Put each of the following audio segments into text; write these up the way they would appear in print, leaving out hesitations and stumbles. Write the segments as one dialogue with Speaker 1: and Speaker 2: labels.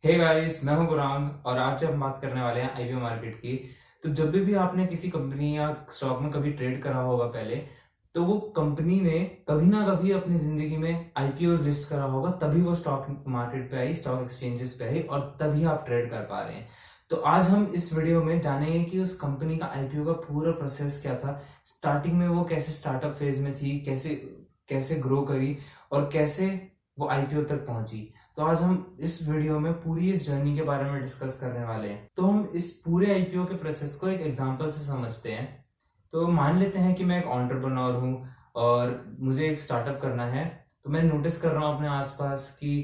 Speaker 1: Hey guys, मैं हूं गुरांग और आज हम बात करने वाले हैं आईपीओ मार्केट की। तो जब भी आपने किसी कंपनी या स्टॉक में कभी ट्रेड करा होगा पहले, तो वो कंपनी ने कभी ना कभी अपनी जिंदगी में आईपीओ लिस्ट करा होगा, तभी वो स्टॉक मार्केट पे आई, स्टॉक एक्सचेंजेस पे आई और तभी आप ट्रेड कर पा रहे हैं। तो आज हम इस वीडियो में जानेंगे कि उस कंपनी का आईपीओ का पूरा प्रोसेस क्या था। स्टार्टिंग में वो कैसे स्टार्टअप फेज में थी, कैसे कैसे ग्रो करी और कैसे वो आईपीओ तक पहुंची। तो आज हम इस वीडियो में पूरी इस जर्नी के बारे में डिस्कस करने वाले हैं। तो हम इस पूरे आईपीओ के प्रोसेस को एक एग्जांपल से समझते हैं। तो मान लेते हैं कि मैं एक एंटरप्रेन्योर हूँ और मुझे एक स्टार्टअप करना है। तो मैं नोटिस कर रहा हूँ अपने आसपास कि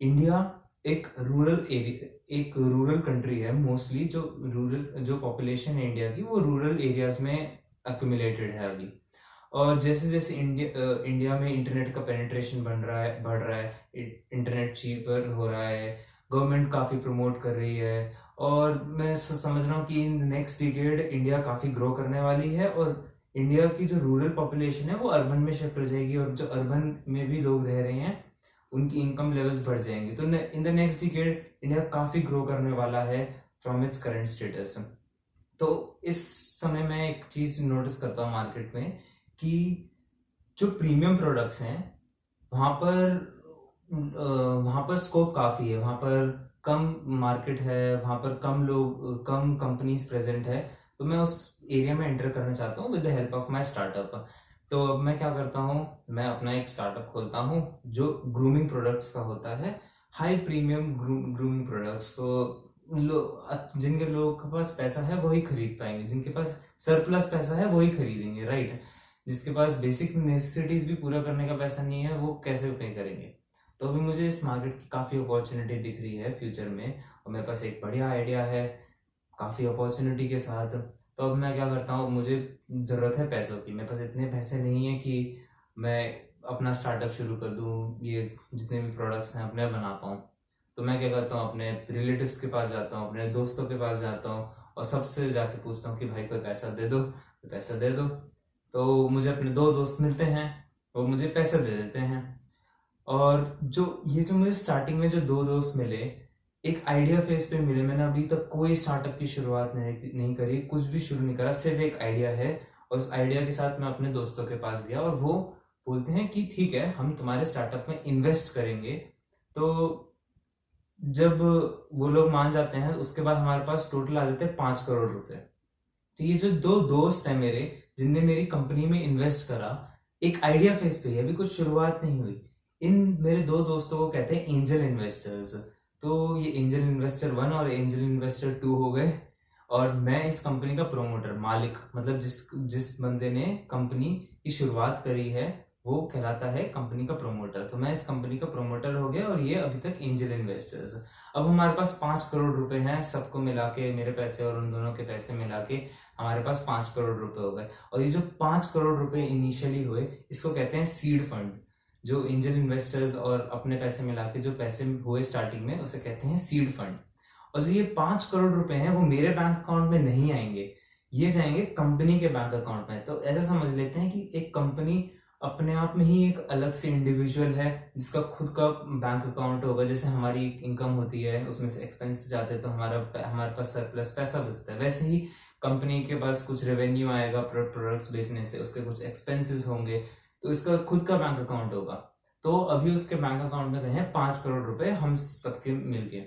Speaker 1: इंडिया एक रूरल कंट्री है। मोस्टली जो पॉपुलेशन है इंडिया की, वो रूरल एरियाज में अक्यूमुलेटेड है अभी। और जैसे जैसे इंडिया में इंटरनेट का पेनिट्रेशन बढ़ रहा है, इंटरनेट चीपर हो रहा है, गवर्नमेंट काफी प्रमोट कर रही है और मैं समझ रहा हूँ कि इन नेक्स्ट डिकेड इंडिया काफी ग्रो करने वाली है और इंडिया की जो रूरल पॉपुलेशन है वो अर्बन में शिफ्ट हो जाएगी और जो अर्बन में भी लोग रह रहे हैं उनकी इनकम लेवल्स बढ़ जाएंगे। तो in the next decade India काफी ग्रो करने वाला है फ्रॉम इट्स करंट स्टेटस। तो इस समय मैं एक चीज नोटिस करता हूँ मार्केट में कि जो प्रीमियम प्रोडक्ट्स हैं वहां पर वहां पर स्कोप काफी है, वहां पर कम मार्केट है, वहां पर कम कंपनीज प्रेजेंट है। तो मैं उस एरिया में एंटर करना चाहता हूँ with the help of my startup. तो अब मैं क्या करता हूँ, मैं अपना एक स्टार्टअप खोलता हूँ जो ग्रूमिंग प्रोडक्ट्स का होता है, हाई प्रीमियम ग्रूमिंग प्रोडक्ट्स। तो जिनके लोगों के पास पैसा है वही खरीद पाएंगे, जिनके पास सरप्लस पैसा है वही खरीदेंगे, राइट। जिसके पास बेसिक नेसेसिटीज भी पूरा करने का पैसा नहीं है वो कैसे पे करेंगे। तो अभी मुझे इस मार्केट की काफी अपॉर्चुनिटी दिख रही है फ्यूचर में और मेरे पास एक बढ़िया आइडिया है काफी अपॉर्चुनिटी के साथ। तो अब मैं क्या करता हूँ, मुझे जरूरत है पैसों की, मेरे पास इतने पैसे नहीं है कि मैं अपना स्टार्टअप शुरू कर दूँ, ये जितने भी प्रोडक्ट्स हैं अपने बना पाऊँ। तो मैं क्या करता हूँ, अपने रिलेटिव्स के पास जाता हूँ, अपने दोस्तों के पास जाता हूँ और सबसे जाके पूछता हूँ कि भाई कोई पैसा दे दो, तो पैसा दे दो। तो मुझे अपने दो दोस्त मिलते हैं, वो मुझे पैसे दे देते हैं। और जो मुझे स्टार्टिंग में जो दो दोस्त मिले, एक आइडिया फेज पे मिले। मैंने अभी तक कोई स्टार्टअप की शुरुआत नहीं करी, कुछ भी शुरू नहीं करा, सिर्फ एक आइडिया है और उस आइडिया के साथ मैं अपने दोस्तों के पास गया और वो बोलते हैं कि ठीक है हम तुम्हारे स्टार्टअप में इन्वेस्ट करेंगे। तो जब वो लोग मान जाते हैं उसके बाद हमारे पास टोटल आ जाते हैं 5 करोड़ रुपए। तो ये जो दो दोस्त हैं मेरे जिनने मेरी कंपनी में इन्वेस्ट करा, एक आइडिया फेज पे ही, अभी कुछ शुरुआत नहीं हुई, इन मेरे दो दोस्तों को कहते हैं एंजल इन्वेस्टर्स। तो ये एंजल इन्वेस्टर 1 और एंजल इन्वेस्टर 2 हो गए और मैं इस कंपनी का प्रोमोटर, मालिक, मतलब जिस जिस बंदे ने कंपनी की शुरुआत करी है वो कहलाता है कंपनी का प्रोमोटर। तो मैं इस कंपनी का प्रोमोटर हो गया और ये अभी तक एंजल इन्वेस्टर्स। अब हमारे पास 5 करोड़ रुपए हैं, सबको मिला के, मेरे पैसे और उन दोनों के पैसे मिला के हमारे पास 5 करोड़ रुपए हो गए। और ये जो 5 करोड़ रुपए इनिशियली हुए इसको कहते हैं सीड फंड। जो एंजल इन्वेस्टर्स और अपने पैसे मिला के जो पैसे हुए स्टार्टिंग में उसे कहते हैं सीड फंड। और जो ये 5 करोड़ रुपए हैं वो मेरे बैंक अकाउंट में नहीं आएंगे, ये जाएंगे कंपनी के बैंक अकाउंट में। तो ऐसा समझ लेते हैं कि एक कंपनी अपने आप में ही एक अलग से इंडिविजुअल है जिसका खुद का बैंक अकाउंट होगा। जैसे हमारी इनकम होती है उसमें से एक्सपेंस जाते हैं तो हमारे पास सरप्लस पैसा बचता है, वैसे ही कंपनी के पास कुछ रेवेन्यू आएगा प्रोडक्ट्स बेचने से, उसके कुछ एक्सपेंसेस होंगे, तो इसका खुद का बैंक अकाउंट होगा। तो अभी उसके बैंक अकाउंट में हैं 5 करोड़ रुपए हम सबके मिलके।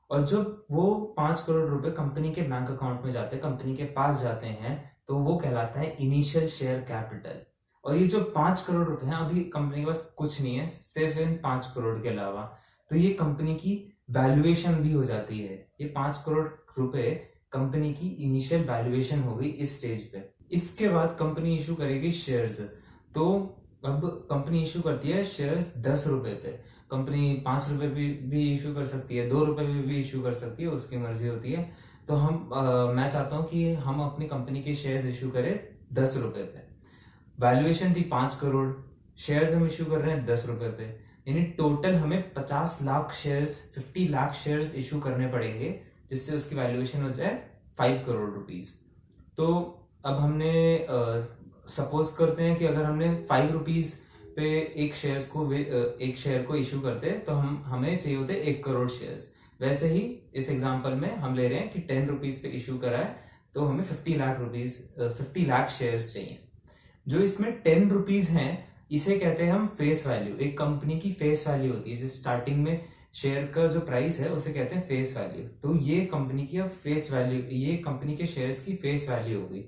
Speaker 1: और जब वो 5 करोड़ रुपए कंपनी के बैंक अकाउंट में जाते हैं, कंपनी के पास जाते हैं, तो वो कहलाता है इनिशियल शेयर कैपिटल। और ये जो 5 करोड़ रुपए हैं अभी कंपनी के पास कुछ नहीं है सिर्फ इन 5 करोड़ के अलावा। तो ये कंपनी की वैल्यूएशन भी हो जाती है। ये 5 करोड़ रुपए कंपनी की इनिशियल वैल्यूएशन हो गई इस स्टेज पे। इसके बाद कंपनी इशू करेगी शेयर्स। तो अब कंपनी इशू करती है शेयर्स 10 रुपए पे। कंपनी 5 रुपए भी इशू कर सकती है, 2 रुपए भी इशू कर सकती है, उसकी मर्जी होती है। तो मैं चाहता हूं कि हम अपनी कंपनी के शेयर्स इशू करें 10 रुपए पे। वैल्यूएशन थी 5 करोड़, शेयर्स हम इशू कर रहे हैं 10 रुपए पे, यानी टोटल हमें 50 लाख शेयर्स इशू करने पड़ेंगे जिससे उसकी वैल्यूएशन हो जाए 5 करोड़ रुपीज। तो अब हमने सपोज करते हैं कि अगर हमने 5 रुपीज पे एक शेयर को इशू करते तो हमें चाहिए होते 1 करोड़ शेयर्स। वैसे ही इस एग्जांपल में हम ले रहे हैं कि 10 रुपीज पे इशू करा है, तो हमें 50 लाख शेयर्स चाहिए। जो इसमें 10 रुपीज हैं, इसे कहते हैं हम फेस वैल्यू। एक कंपनी की फेस वैल्यू होती है, जो स्टार्टिंग में शेयर का जो प्राइस है उसे कहते हैं फेस वैल्यू। तो ये कंपनी की अब फेस वैल्यू, ये कंपनी के शेयर्स की फेस वैल्यू हो गई।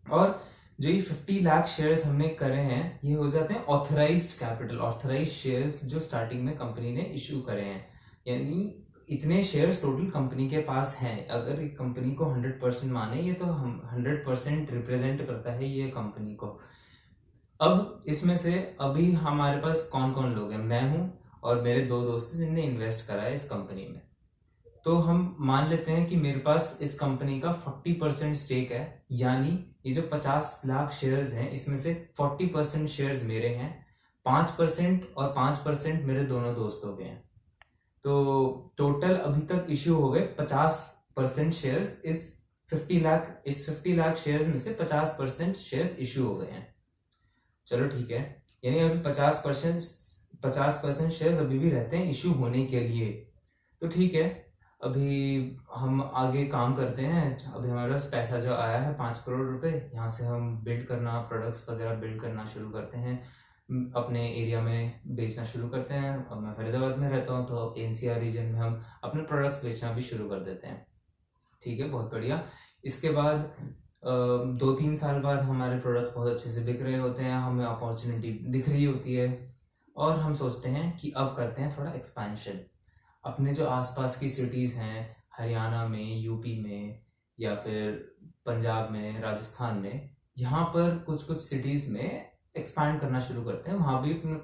Speaker 1: और जो ये 50 लाख शेयर्स हमने करे हैं, ये हो जाते हैं ऑथराइज्ड कैपिटल, ऑथराइज्ड शेयर्स जो स्टार्टिंग में कंपनी ने इशू करे हैं। यानी इतने शेयर्स टोटल कंपनी के पास हैं। अगर एक कंपनी को 100% माने, ये तो हम 100% रिप्रेजेंट करता है ये कंपनी को। अब इसमें से अभी हमारे पास कौन कौन लोग हैं? मैं हूं और मेरे 2 दोस्त हैं जिनने इन्वेस्ट करा है इस कंपनी में। तो हम मान लेते हैं कि मेरे पास इस कंपनी का 40% स्टेक है, यानी ये जो 50 लाख शेयर्स हैं, इसमें से 40% शेयर्स मेरे हैं, 5% और 5% मेरे दोनों दोस्तों के हैं। तो टोटल अभी तक इश्यू हो गए 50% शेयर्स। इस 50 लाख शेयर्स में से 50% शेयर्स इश्यू हो गए हैं। चलो ठीक है, यानी अभी 50% शेयर्स अभी भी रहते हैं इश्यू होने के लिए। तो ठीक है, अभी हम आगे काम करते हैं। अभी हमारे पास पैसा जो आया है 5 करोड़ रुपए, यहाँ से हम बिल्ड करना, प्रोडक्ट्स वगैरह बिल्ड करना शुरू करते हैं, अपने एरिया में बेचना शुरू करते हैं। अब मैं फरीदाबाद में रहता हूँ, तो एनसीआर रीजन में हम अपने प्रोडक्ट्स बेचना भी शुरू कर देते हैं। ठीक है, बहुत बढ़िया। इसके बाद 2-3 साल बाद हमारे प्रोडक्ट बहुत अच्छे से बिक रहे होते हैं, हमें अपॉर्चुनिटी दिख रही होती है, और हम सोचते हैं कि अब करते हैं थोड़ा एक्सपेंशन। अपने जो आसपास की सिटीज़ हैं, हरियाणा में, यूपी में, या फिर पंजाब में, राजस्थान में, यहाँ पर कुछ कुछ सिटीज़ में एक्सपैंड करना शुरू करते हैं, वहाँ भी अपने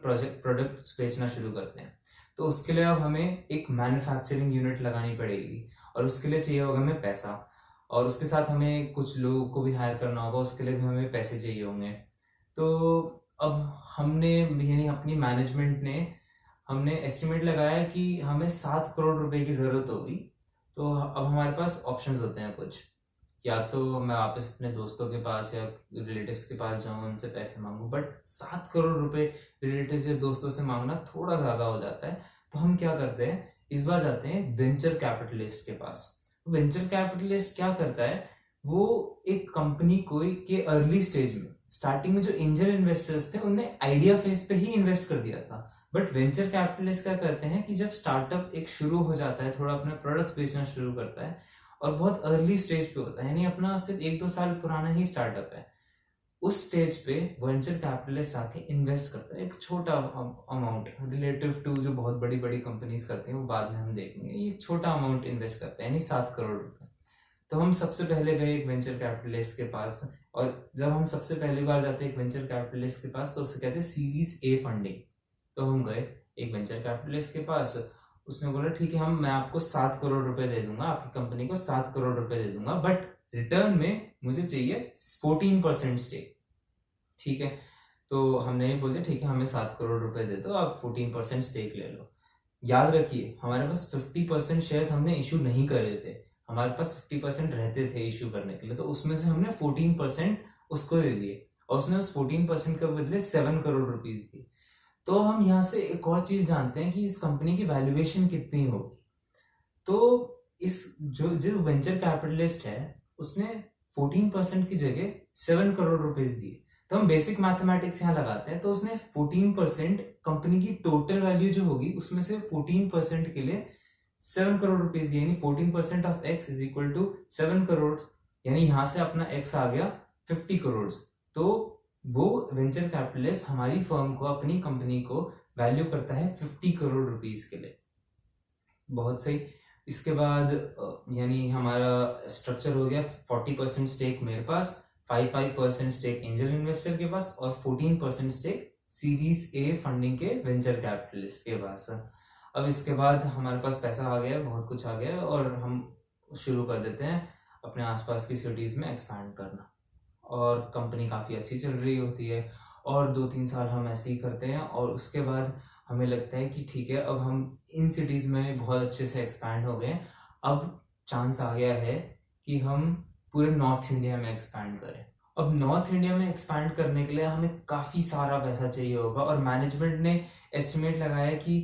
Speaker 1: प्रोडक्ट्स बेचना शुरू करते हैं। तो उसके लिए अब हमें एक मैन्युफैक्चरिंग यूनिट लगानी पड़ेगी, और उसके लिए चाहिए होगा हमें पैसा, और उसके साथ हमें कुछ लोगों को भी हायर करना होगा, उसके लिए भी हमें पैसे चाहिए होंगे। तो अब हमने, यानी अपनी मैनेजमेंट ने, हमने एस्टिमेट लगाया कि हमें 7 करोड़ रुपए की ज़रूरत होगी। तो अब हमारे पास ऑप्शंस होते हैं कुछ, या तो मैं वापस अपने दोस्तों के पास या रिलेटिव्स के पास जाऊँ, उनसे पैसे मांगूं, बट 7 करोड़ रुपए रिलेटिव्स या दोस्तों से मांगना थोड़ा ज़्यादा हो जाता है। तो हम क्या करते हैं, इस बार जाते हैं वेंचर कैपिटलिस्ट के पास। वेंचर कैपिटलिस्ट क्या करता है, वो एक कंपनी को के अर्ली स्टेज में, स्टार्टिंग में जो एंजल इन्वेस्टर्स थे उन्हें आइडिया फेज पे ही इन्वेस्ट कर दिया था। बट वेंचर कैपिटलिस्ट क्या करते हैं कि जब स्टार्टअप एक शुरू हो जाता है, थोड़ा अपने प्रोडक्ट्स बेचना शुरू करता है, और बहुत अर्ली स्टेज पे होता है, यानी अपना सिर्फ 1-2 साल पुराना ही स्टार्टअप है, उस स्टेज पे वेंचर कैपिटलिस्ट आके इन्वेस्ट करता है एक छोटा अमाउंट, रिलेटिव टू जो बहुत बड़ी बड़ी कंपनीज करते हैं, वो बाद में हम देखेंगे। ये एक छोटा अमाउंट इन्वेस्ट करता है, यानी 7 करोड़ रुपए। तो हम सबसे पहले गए एक वेंचर कैपिटलिस्ट के पास, और जब हम सबसे पहली बार जाते हैं एक वेंचर कैपिटलिस्ट के पास, तो उसे कहते हैं सीरीज ए फंडिंग। तो हम गए एक वेंचर कैपिटलिस्ट के पास, उसने बोला ठीक है, मैं आपको 7 करोड़ रुपए दे दूंगा, आपकी कंपनी को 7 करोड़ रुपए दे दूंगा, बट रिटर्न में मुझे चाहिए 14% स्टेक। ठीक है, तो हमने ये बोल दिया ठीक है, हमें 7 करोड़ रुपए दे दो, आप 14% स्टेक ले लो। याद रखिए, हमारे पास 50% शेयर्स हमने इशू नहीं करे थे, हमारे पास 50% रहते थे इशू करने के लिए, तो उसमें से हमने 14% उसको दे दिए, और उसने उस 14% के बदले 7 करोड़ रुपीज दिए। तो हम यहाँ से एक और चीज जानते हैं कि इस कंपनी की वैल्यूएशन कितनी होगी। तो इस जो वेंचर कैपिटलिस्ट है, उसने 14% की जगह 7 करोड़ रुपीज दिए। तो हम बेसिक मैथमेटिक्स यहाँ लगाते हैं, तो उसने 14% कंपनी की टोटल वैल्यू जो होगी उसमें से 14% के लिए 7 करोड़ रुपीज दिए, यानी 14% of x is equal to 7 crore, यानी यहाँ से अपना x आ गया 50 करोड़। तो वो वेंचर कैपिटलिस्ट हमारी फर्म को, अपनी कंपनी को वैल्यू करता है 50 करोड़ रुपीज के लिए। बहुत सही। इसके बाद यानी हमारा स्ट्रक्चर हो गया, 40% स्टेक मेरे पास, 5% स्टेक एंजल इन्वेस्टर के पास, और 14% स्टेक सीरीज ए फंडिंग के वेंचर कैपिटलिस्ट के पास। अब इसके बाद हमारे पास पैसा आ गया, बहुत कुछ आ गया, और हम शुरू कर देते हैं अपने आसपास की सिटीज में एक्सपैंड करना, और कंपनी काफ़ी अच्छी चल रही होती है, और 2-3 साल हम ऐसे ही करते हैं, और उसके बाद हमें लगता है कि ठीक है, अब हम इन सिटीज़ में बहुत अच्छे से एक्सपैंड हो गए, अब चांस आ गया है कि हम पूरे नॉर्थ इंडिया में एक्सपैंड करें। अब नॉर्थ इंडिया में एक्सपैंड करने के लिए हमें काफ़ी सारा पैसा चाहिए होगा, और मैनेजमेंट ने एस्टिमेट लगाया कि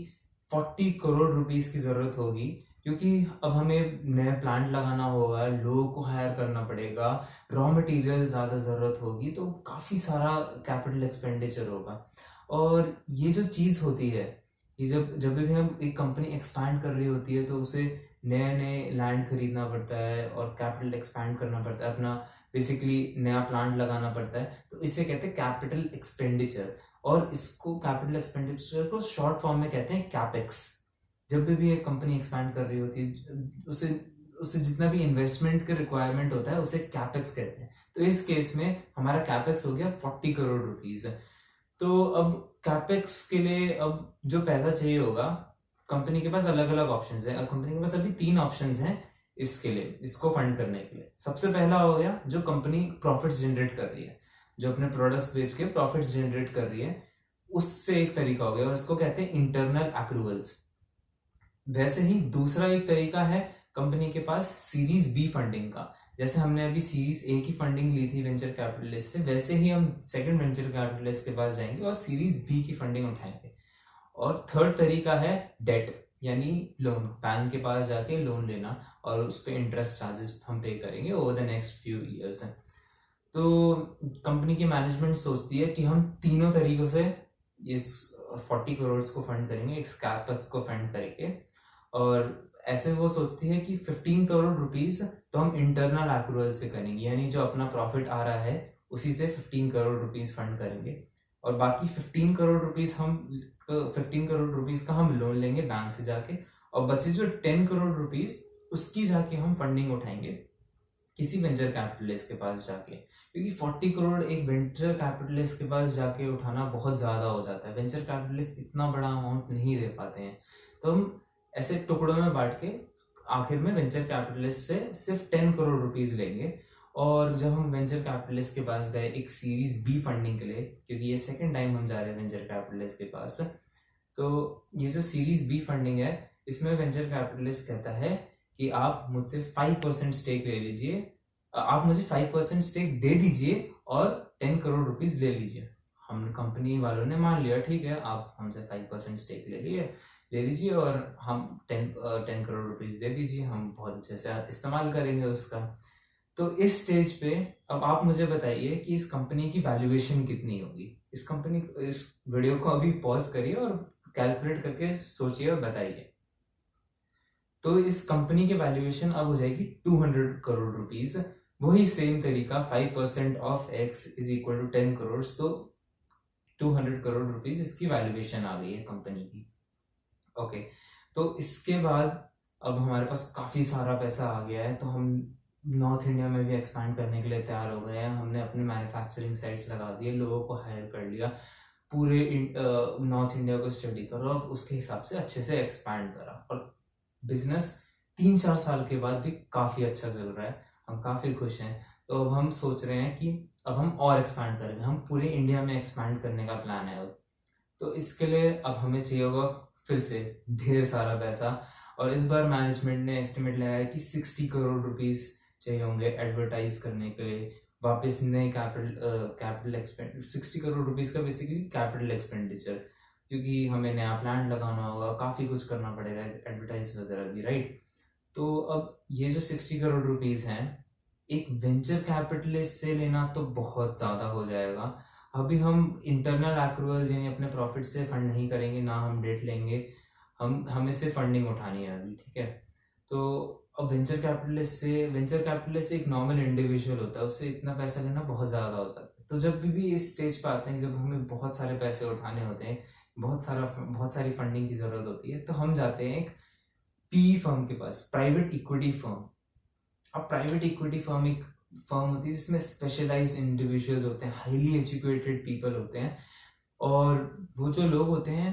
Speaker 1: 40 करोड़ रुपीस की ज़रूरत होगी क्योंकि अब हमें नया प्लांट लगाना होगा, लोगों को हायर करना पड़ेगा, रॉ मटेरियल ज़्यादा ज़रूरत होगी, तो काफ़ी सारा कैपिटल एक्सपेंडिचर होगा। और ये जो चीज़ होती है, ये जब जब भी हम एक कंपनी एक्सपैंड कर रही होती है तो उसे नए नए लैंड खरीदना पड़ता है और कैपिटल एक्सपैंड करना पड़ता है, अपना बेसिकली नया प्लांट लगाना पड़ता है, तो इसे कहते हैं कैपिटल एक्सपेंडिचर। और इसको कैपिटल एक्सपेंडिचर को शॉर्ट फॉर्म में कहते हैं कैपेक्स। जब भी एक कंपनी एक्सपैंड कर रही होती है, उसे उसे जितना भी इन्वेस्टमेंट का रिक्वायरमेंट होता है उसे कैपेक्स कहते हैं। तो इस केस में हमारा कैपेक्स हो गया 40 करोड़ रुपीज। तो अब कैपेक्स के लिए अब जो पैसा चाहिए होगा, कंपनी के पास अलग अलग ऑप्शंस है। कंपनी के पास अभी 3 ऑप्शंस हैं इसके लिए, इसको फंड करने के लिए। सबसे पहला हो गया जो कंपनी प्रॉफिट्स जनरेट कर रही है, जो अपने प्रोडक्ट्स बेच के प्रॉफिट्स जनरेट कर रही है, उससे एक तरीका हो गया और इसको कहते हैं इंटरनल एक्रूवल्स। वैसे ही दूसरा एक तरीका है कंपनी के पास सीरीज बी फंडिंग का। जैसे हमने अभी सीरीज ए की फंडिंग ली थी वेंचर कैपिटलिस्ट से, वैसे ही हम सेकंड वेंचर कैपिटलिस्ट के पास जाएंगे और सीरीज बी की फंडिंग उठाएंगे। और थर्ड तरीका है डेट, यानी लोन, बैंक के पास जाके लोन लेना और उस पर इंटरेस्ट चार्जेस हम पे करेंगे over the next few years. तो कंपनी की मैनेजमेंट सोचती है कि हम तीनों तरीकों से इस 40 करोड़ को फंड करेंगे, एक कैपेक्स को फंड करेंगे। और ऐसे वो सोचती है कि 15 करोड़ रुपीज तो हम इंटरनल एक्रूवल से करेंगे, यानी जो अपना प्रॉफिट आ रहा है उसी से 15 करोड़ रुपीज फंड करेंगे। और बाकी 15 करोड़ रुपीज का हम लोन लेंगे बैंक से जाके, और बचे जो 10 करोड़ रुपीज उसकी जाके हम फंडिंग उठाएंगे किसी वेंचर कैपिटलिस्ट के पास जाके। क्योंकि 40 करोड़ एक वेंचर कैपिटलिस्ट के पास जाके उठाना बहुत ज्यादा हो जाता है, वेंचर कैपिटलिस्ट इतना बड़ा अमाउंट नहीं दे पाते हैं। तो हम ऐसे टुकड़ों में बांट के आखिर में वेंचर कैपिटलिस्ट से सिर्फ 10 करोड़ रुपीज लेंगे। और जब हम वेंचर कैपिटलिस्ट के पास गए एक सीरीज बी फंडिंग के लिए, क्योंकि ये सेकंड टाइम हम जा रहे हैं वेंचर कैपिटलिस्ट के पास, तो ये जो सीरीज बी फंडिंग है इसमें वेंचर कैपिटलिस्ट कहता है कि आप मुझसे 5% स्टेक ले लीजिए, आप मुझे 5% स्टेक दे दीजिए और 10 करोड़ रुपीज ले लीजिए। हम कंपनी वालों ने मान लिया, ठीक है आप हमसे 5% स्टेक ले लीजिए और हम 10 करोड़ रुपीज दे दीजिए, हम बहुत अच्छे से इस्तेमाल करेंगे उसका। तो इस स्टेज पे अब आप मुझे बताइए कि इस कंपनी की वैल्यूएशन कितनी होगी। इस वीडियो को अभी पॉज करिए और कैलकुलेट करके सोचिए और बताइए। तो इस कंपनी की वैल्यूएशन अब हो जाएगी 200 करोड़ रुपीज। वही सेम तरीका, 5% of x is equal to 10 crore, तो 200 करोड़ रुपीज इसकी वैल्यूएशन आ गई है कंपनी की। ओके, तो इसके बाद अब हमारे पास काफी सारा पैसा आ गया है, तो हम नॉर्थ इंडिया में भी एक्सपैंड करने के लिए तैयार हो गए हैं। हमने अपने मैन्युफैक्चरिंग साइट्स लगा दिए, लोगों को हायर कर लिया, पूरे नॉर्थ इंडिया को स्टडी करो और उसके हिसाब से अच्छे से एक्सपैंड करा। और बिजनेस 3-4 साल के बाद भी काफी अच्छा चल रहा है, हम काफी खुश हैं। तो अब हम सोच रहे हैं कि अब हम और एक्सपैंड करेंगे, हम पूरे इंडिया में एक्सपैंड करने का प्लान है अब। तो इसके लिए अब हमें चाहिए होगा फिर से ढेर सारा पैसा। और इस बार मैनेजमेंट ने एस्टिमेट लगाया कि 60 करोड़ रुपीज चाहिए होंगे एडवर्टाइज करने के लिए, वापस नए कैपिटल एक्सपेंड 60 करोड़ रुपीज का बेसिकली कैपिटल एक्सपेंडिचर, क्योंकि हमें नया प्लांट लगाना होगा, काफी कुछ करना पड़ेगा, एडवर्टाइज वगैरह भी, राइट। तो अब ये जो 60 करोड़ रुपीज हैं एक वेंचर कैपिटलिस्ट से लेना तो बहुत ज्यादा हो जाएगा। अभी हम इंटरनल एक्रूवल्स यानी अपने प्रॉफिट से फंड नहीं करेंगे, ना हम डेट लेंगे, हमें से फंडिंग उठानी है अभी, ठीक है। तो अब वेंचर कैपिटलिस्ट से एक नॉर्मल इंडिविजुअल होता है, उससे इतना पैसा लेना बहुत ज्यादा हो जाता है। तो जब भी इस स्टेज पे आते हैं जब हमें बहुत सारे पैसे उठाने होते हैं, बहुत सारी फंडिंग की जरूरत होती है, तो हम जाते हैं एक पी फर्म के पास, प्राइवेट इक्विटी फर्म। अब प्राइवेट इक्विटी फर्म एक फर्म होती है जिसमें स्पेशलाइज्ड इंडिविजुअल्स होते हैं, हाईली एजुकेटेड पीपल होते हैं। और वो जो लोग होते हैं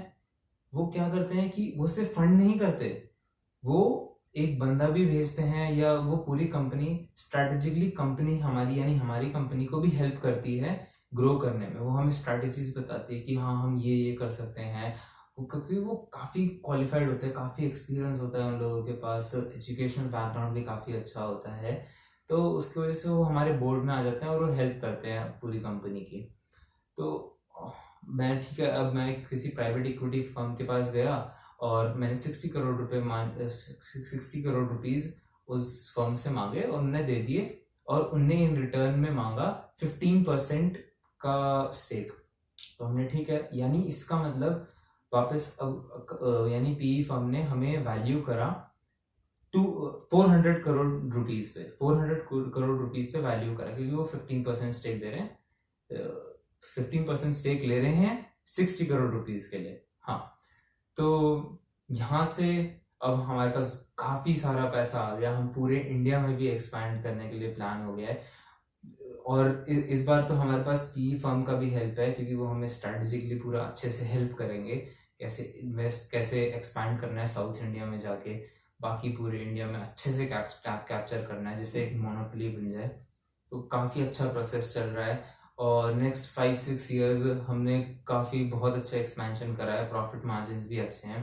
Speaker 1: वो क्या करते हैं कि वो सिर्फ फंड नहीं करते, वो एक बंदा भी भेजते हैं, या वो पूरी कंपनी स्ट्रेटेजिकली कंपनी हमारी यानी हमारी कंपनी को भी हेल्प करती है ग्रो करने में। वो हमें स्ट्रेटेजीज बताती है कि हाँ हम ये कर सकते हैं, क्योंकि वो काफी क्वालिफाइड होते हैं, काफी एक्सपीरियंस होता है उन लोगों के पास, एजुकेशनल बैकग्राउंड भी काफी अच्छा होता है। तो उसकी वजह से वो हमारे बोर्ड में आ जाते हैं और वो हेल्प करते हैं पूरी कंपनी की। तो मैं ठीक है, अब मैं किसी प्राइवेट इक्विटी फर्म के पास गया और मैंने 60 करोड़ रुपीज उस फर्म से मांगे और उन्होंने दे दिए, और उनने इन रिटर्न में मांगा 15% का स्टेक। तो हमने ठीक है, यानी इसका मतलब वापस अब यानी पीई फर्म ने हमें वैल्यू करा 400 करोड़ रुपीज पे, 400 करोड़ रुपीज पे वैल्यू करा, क्योंकि वो 15% स्टेक दे रहे हैं, 15% स्टेक ले रहे हैं 60 करोड़ रुपीज के लिए। हाँ, तो यहाँ से अब हमारे पास काफी सारा पैसा आ गया, हम पूरे इंडिया में भी एक्सपैंड करने के लिए प्लान हो गया है। और इस बार तो हमारे पास पी फर्म का भी हेल्प है, क्योंकि वो हमें स्ट्रेटेजिकली पूरा अच्छे से हेल्प करेंगे, कैसे इन्वेस्ट, कैसे एक्सपैंड करना है साउथ इंडिया में जाके, बाकी पूरे इंडिया में अच्छे से कैप्चर करना है, जिससे एक मोनोपोली बन जाए। तो काफ़ी अच्छा प्रोसेस चल रहा है, और नेक्स्ट 5-6 ईयर्स हमने काफ़ी बहुत अच्छा एक्सपेंशन करा है, प्रॉफिट मार्जिन्स भी अच्छे हैं,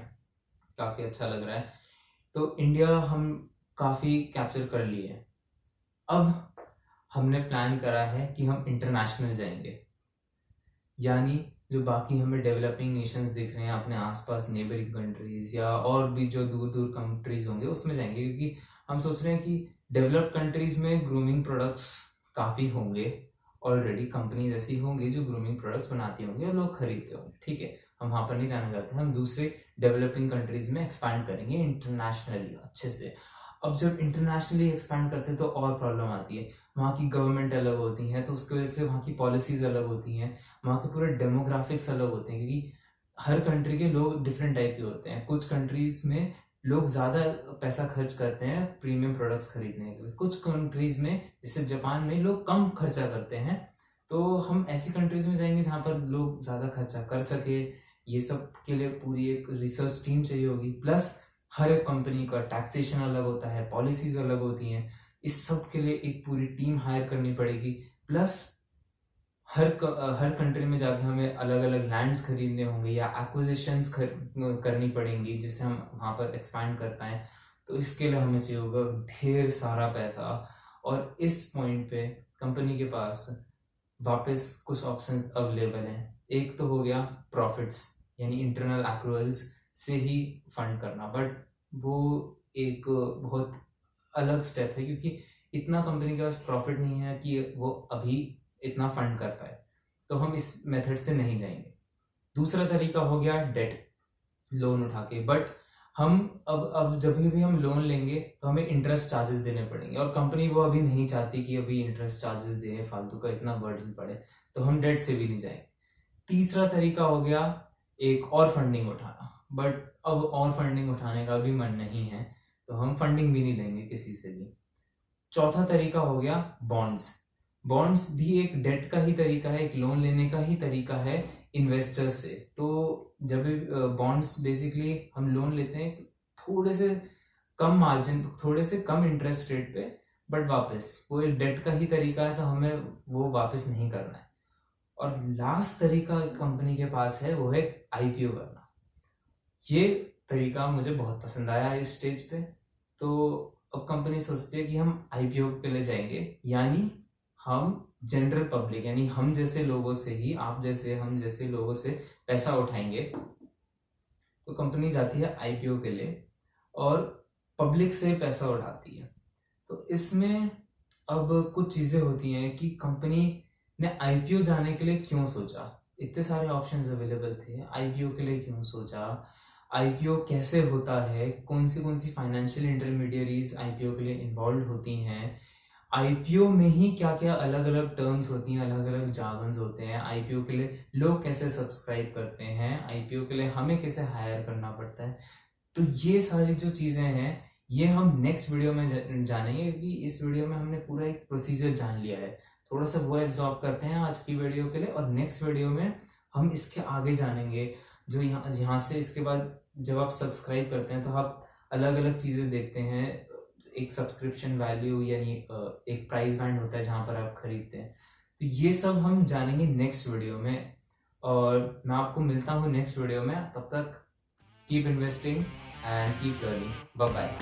Speaker 1: काफ़ी अच्छा लग रहा है। तो इंडिया हम काफ़ी कैप्चर कर लिए हैं। अब हमने प्लान करा है कि हम इंटरनेशनल जाएंगे, यानी जो बाकी हमें डेवलपिंग नेशंस दिख रहे हैं अपने आसपास, नेबरिंग कंट्रीज या और भी जो दूर दूर कंट्रीज होंगे उसमें जाएंगे, क्योंकि हम सोच रहे हैं कि डेवलप्ड कंट्रीज में ग्रूमिंग प्रोडक्ट्स काफ़ी होंगे, ऑलरेडी कंपनीज ऐसी होंगी जो ग्रूमिंग प्रोडक्ट्स बनाती होंगी और लोग खरीदते होंगे। ठीक है, हम वहाँ पर नहीं जाना चाहते, हम दूसरे डेवलपिंग कंट्रीज में एक्सपैंड करेंगे इंटरनेशनली अच्छे से। अब जब इंटरनेशनली एक्सपैंड करते हैं तो और प्रॉब्लम आती है, वहाँ की गवर्नमेंट अलग होती हैं, तो उसकी वजह से वहाँ की पॉलिसीज अलग होती हैं, वहाँ के पूरे डेमोग्राफिक्स अलग होते हैं, क्योंकि हर कंट्री के लोग डिफरेंट टाइप के होते हैं। कुछ कंट्रीज में लोग ज़्यादा पैसा खर्च करते हैं प्रीमियम प्रोडक्ट्स खरीदने के लिए, कुछ कंट्रीज में जैसे जापान में लोग कम खर्चा करते हैं। तो हम ऐसी कंट्रीज में जाएंगे जहाँ पर लोग ज़्यादा खर्चा कर सके, ये सब के लिए पूरी एक रिसर्च टीम चाहिए होगी, प्लस हर एक कंपनी का टैक्सेशन अलग होता है, पॉलिसीज अलग होती हैं, इस सब के लिए एक पूरी टीम हायर करनी पड़ेगी, प्लस हर कंट्री में जाके हमें अलग अलग लैंड्स खरीदने होंगे या एक्विजिशंस करनी पड़ेंगी, जिससे हम वहाँ पर एक्सपैंड कर पाएँ। तो इसके लिए हमें चाहिए होगा ढेर सारा पैसा, और इस पॉइंट पे कंपनी के पास वापस कुछ ऑप्शंस अवेलेबल हैं। एक तो हो गया प्रॉफिट्स, यानी इंटरनल एक्रूअल्स से ही फंड करना, बट वो एक बहुत अलग स्टेप है, क्योंकि इतना कंपनी के पास प्रॉफिट नहीं है कि वो अभी इतना फंड कर पाए, तो हम इस मेथड से नहीं जाएंगे। दूसरा तरीका हो गया डेट, लोन उठा के, बट हम अब जब भी हम लोन लेंगे तो हमें इंटरेस्ट चार्जेस देने पड़ेंगे, और कंपनी वो अभी नहीं चाहती कि अभी इंटरेस्ट चार्जेस दें, फालतू का इतना बर्डन पड़े, तो हम डेट से भी नहीं जाएंगे। तीसरा तरीका हो गया एक और फंडिंग उठाना, बट अब और फंडिंग उठाने का भी मन नहीं है, तो हम फंडिंग भी नहीं देंगे किसी से भी। चौथा तरीका हो गया बॉन्ड्स। बॉन्ड्स भी एक डेट का ही तरीका है, एक लोन लेने का ही तरीका है इन्वेस्टर्स से। तो जब बॉन्ड्स बेसिकली हम लोन लेते हैं थोड़े से कम मार्जिन, थोड़े से कम इंटरेस्ट रेट पे, बट वापस वो एक डेट का ही तरीका है, तो हमें वो वापस नहीं करना है। और लास्ट तरीका कंपनी के पास है, वो है आईपीओ करना। ये तरीका मुझे बहुत पसंद आया इस स्टेज पे। तो अब कंपनी सोचती है कि हम आईपीओ के लिए जाएंगे, यानी हम जनरल पब्लिक, यानी हम जैसे लोगों से ही, आप जैसे, हम जैसे लोगों से पैसा उठाएंगे। तो कंपनी जाती है आईपीओ के लिए और पब्लिक से पैसा उठाती है। तो इसमें अब कुछ चीजें होती हैं कि कंपनी ने आईपीओ जाने के लिए क्यों सोचा, इतने सारे ऑप्शंस अवेलेबल थे, आईपीओ के लिए क्यों सोचा, आईपीओ कैसे होता है, कौन सी फाइनेंशियल इंटरमीडियरीज आईपीओ के लिए इन्वॉल्व होती हैं, आईपीओ में ही क्या क्या अलग अलग टर्म्स होती हैं, अलग अलग जार्गन्स होते हैं, आईपीओ के लिए लोग कैसे सब्सक्राइब करते हैं, आईपीओ के लिए हमें कैसे हायर करना पड़ता है। तो ये सारी जो चीजें हैं ये हम नेक्स्ट वीडियो में जानेंगे, क्योंकि इस वीडियो में हमने पूरा एक प्रोसीजर जान लिया है। थोड़ा सा वो एब्जॉर्ब करते हैं आज की वीडियो के लिए, और नेक्स्ट वीडियो में हम इसके आगे जानेंगे। जो यहाँ से इसके बाद जब आप सब्सक्राइब करते हैं तो आप अलग अलग चीजें देखते हैं, एक सब्सक्रिप्शन वैल्यू, यानी एक प्राइस बैंड होता है जहां पर आप खरीदते हैं। तो ये सब हम जानेंगे नेक्स्ट वीडियो में, और मैं आपको मिलता हूँ नेक्स्ट वीडियो में। तब तक keep investing and keep learning. Bye bye.